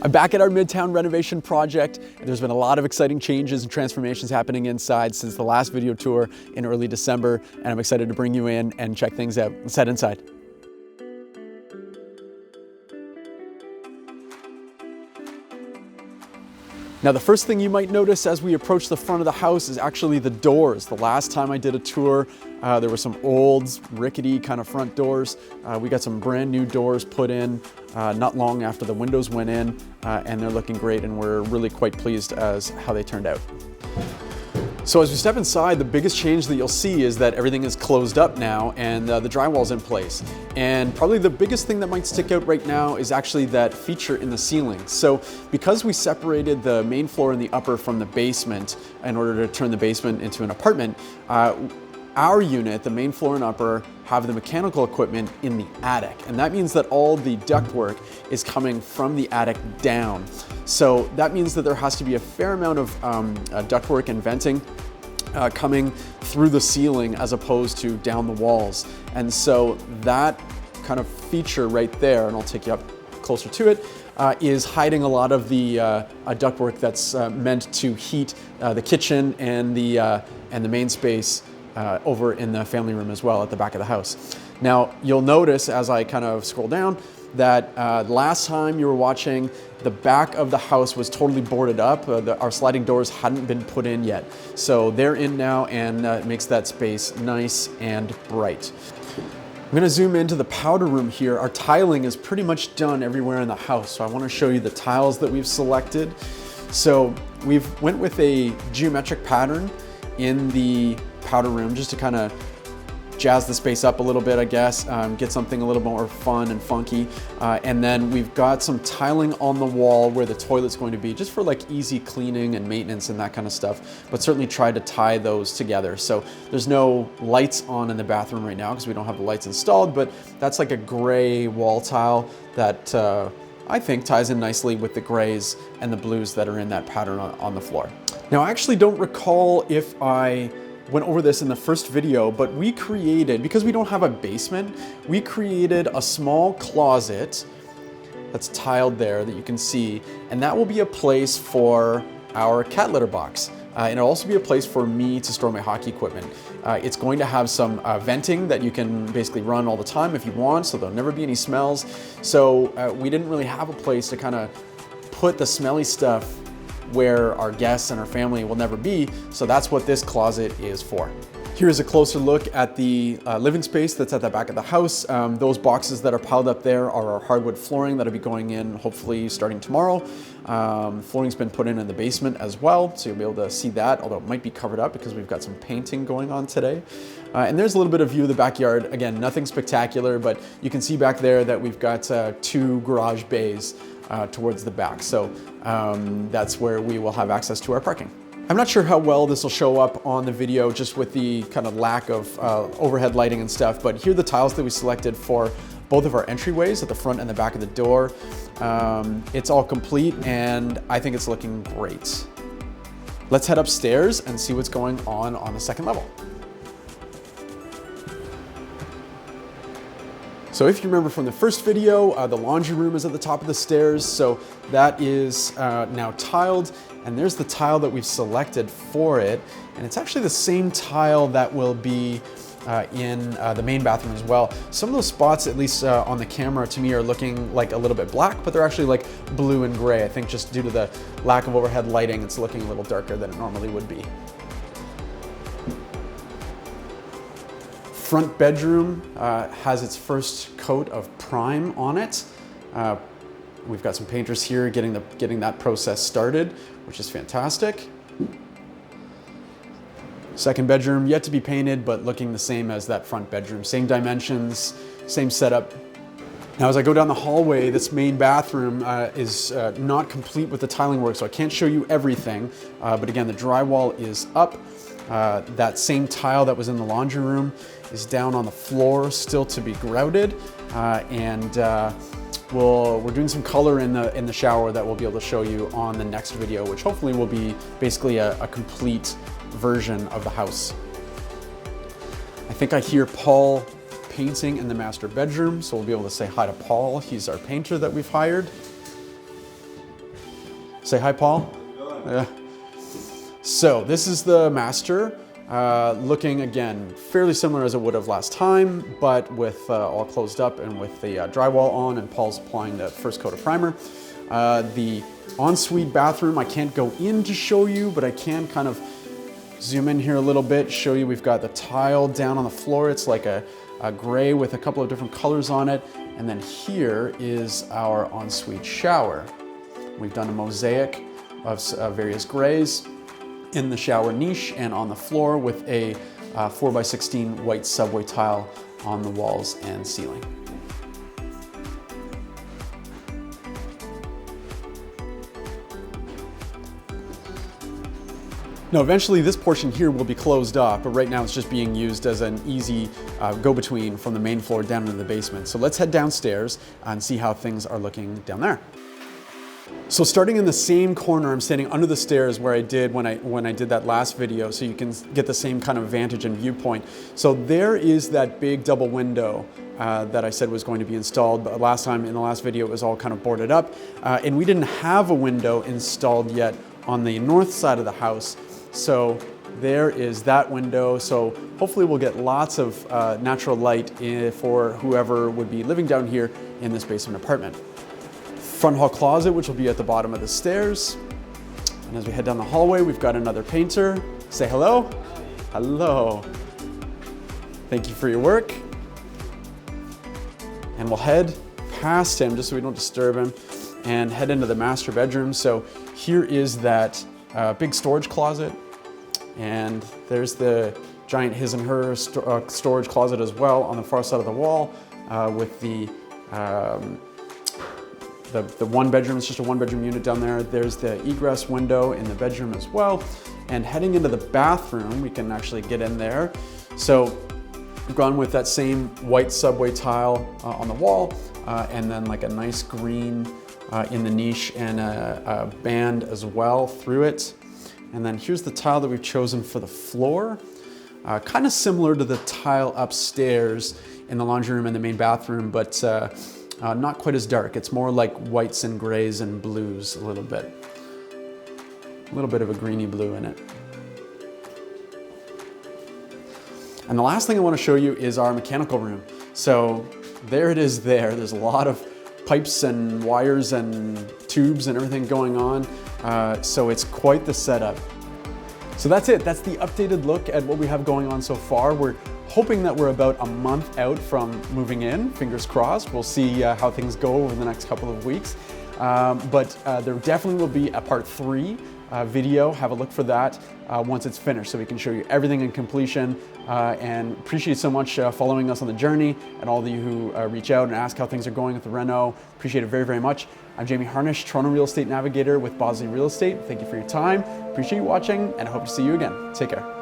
I'm back at our Midtown renovation project. There's been a lot of exciting changes and transformations happening inside since the last video tour in early December, and I'm excited to bring you in and check things out. Let's head inside. Now, the first thing you might notice as we approach the front of the house is actually the doors. The last time I did a tour, there were some old, rickety kind of front doors. We got some brand new doors put in not long after the windows went in, and they're looking great, and we're really quite pleased as how they turned out. So as we step inside, the biggest change that you'll see is that everything is closed up now and the drywall's in place. And probably the biggest thing that might stick out right now is actually that feature in the ceiling. So because we separated the main floor and the upper from the basement in order to turn the basement into an apartment, our unit, the main floor and upper, have the mechanical equipment in the attic. And that means that all the ductwork is coming from the attic down. So that means that there has to be a fair amount of ductwork and venting coming through the ceiling as opposed to down the walls. And so that kind of feature right there, and I'll take you up closer to it, is hiding a lot of the ductwork that's meant to heat the kitchen and the main space over in the family room as well at the back of the house. Now, you'll notice as I kind of scroll down that last time you were watching, the back of the house was totally boarded up. Our sliding doors hadn't been put in yet. So they're in now, and it makes that space nice and bright. I'm gonna zoom into the powder room here. Our tiling is pretty much done everywhere in the house. So I wanna show you the tiles that we've selected. So we've went with a geometric pattern in the powder room just to kind of jazz the space up a little bit, I guess, get something a little more fun and funky. And then we've got some tiling on the wall where the toilet's going to be, just for like easy cleaning and maintenance and that kind of stuff, but certainly try to tie those together. So there's no lights on in the bathroom right now because we don't have the lights installed, but that's like a gray wall tile that I think ties in nicely with the grays and the blues that are in that pattern on the floor. Now, I actually don't recall if I went over this in the first video, but we created, because we don't have a basement, we created a small closet that's tiled there that you can see, and that will be a place for our cat litter box. And it'll also be a place for me to store my hockey equipment. It's going to have some venting that you can basically run all the time if you want, so there'll never be any smells. So we didn't really have a place to kind of put the smelly stuff where our guests and our family will never be, so that's what this closet is for. Here's a closer look at the living space that's at the back of the house. Those boxes that are piled up there are our hardwood flooring that'll be going in hopefully starting tomorrow. Flooring's been put in the basement as well, so you'll be able to see that, although it might be covered up because we've got some painting going on today. And there's a little bit of view of the backyard. Again, nothing spectacular, but you can see back there that we've got 2 garage bays towards the back. So that's where we will have access to our parking. I'm not sure how well this will show up on the video just with the kind of lack of overhead lighting and stuff, but here are the tiles that we selected for both of our entryways at the front and the back of the door. It's all complete and I think it's looking great. Let's head upstairs and see what's going on the second level. So if you remember from the first video, the laundry room is at the top of the stairs. So that is now tiled, and there's the tile that we've selected for it. And it's actually the same tile that will be in the main bathroom as well. Some of those spots, at least on the camera to me, are looking like a little bit black, but they're actually like blue and gray. I think just due to the lack of overhead lighting, it's looking a little darker than it normally would be. Front bedroom has its first coat of prime on it. We've got some painters here getting that process started, which is fantastic. Second bedroom yet to be painted, but looking the same as that front bedroom. Same dimensions, same setup. Now, as I go down the hallway, this main bathroom is not complete with the tiling work, so I can't show you everything. But again, the drywall is up. That same tile that was in the laundry room is down on the floor, still to be grouted, and we're doing some color in the shower that we'll be able to show you on the next video, which hopefully will be basically a complete version of the house. I think I hear Paul painting in the master bedroom, so we'll be able to say hi to Paul. He's our painter that we've hired. Say hi, Paul. Yeah. So this is the master, looking again fairly similar as it would have last time, but with all closed up and with the drywall on, and Paul's applying the first coat of primer. The ensuite bathroom I can't go in to show you, but I can kind of zoom in here a little bit, show you we've got the tile down on the floor. It's like a gray with a couple of different colors on it. And then here is our ensuite shower. We've done a mosaic of various grays in the shower niche and on the floor with a 4x16 white subway tile on the walls and ceiling. Now, eventually this portion here will be closed off, but right now it's just being used as an easy go-between from the main floor down into the basement. So let's head downstairs and see how things are looking down there. So starting in the same corner, I'm standing under the stairs where I did when I did that last video, so you can get the same kind of vantage and viewpoint. So there is that big double window that I said was going to be installed, but last time in the last video it was all kind of boarded up, and we didn't have a window installed yet on the north side of the house. So there is that window. So hopefully we'll get lots of natural light for whoever would be living down here in this basement apartment. Front hall closet, which will be at the bottom of the stairs. And as we head down the hallway, we've got another painter. Say hello. Hello. Thank you for your work. And we'll head past him just so we don't disturb him and head into the master bedroom. So here is that big storage closet. And there's the giant his and her storage closet as well on the far side of the wall with the one bedroom. It's just a one bedroom unit down there. There's the egress window in the bedroom as well. And heading into the bathroom, we can actually get in there. So we've gone with that same white subway tile on the wall, and then like a nice green in the niche and a band as well through it. And then here's the tile that we've chosen for the floor. Kind of similar to the tile upstairs in the laundry room and the main bathroom, but not quite as dark. It's more like whites and grays and blues a little bit. A little bit of a greeny blue in it. And the last thing I want to show you is our mechanical room. So there it is there. There's a lot of pipes and wires and tubes and everything going on. So it's quite the setup. So that's it. That's the updated look at what we have going on so far. We're hoping that we're about a month out from moving in. Fingers crossed. We'll see how things go over the next couple of weeks. But there definitely will be a part 3 video. Have a look for that once it's finished, so we can show you everything in completion. And appreciate so much following us on the journey, and all of you who reach out and ask how things are going with the reno. Appreciate it very, very much. I'm Jamie Harnish, Toronto Real Estate Navigator with Bosley Real Estate. Thank you for your time. Appreciate you watching, and I hope to see you again. Take care.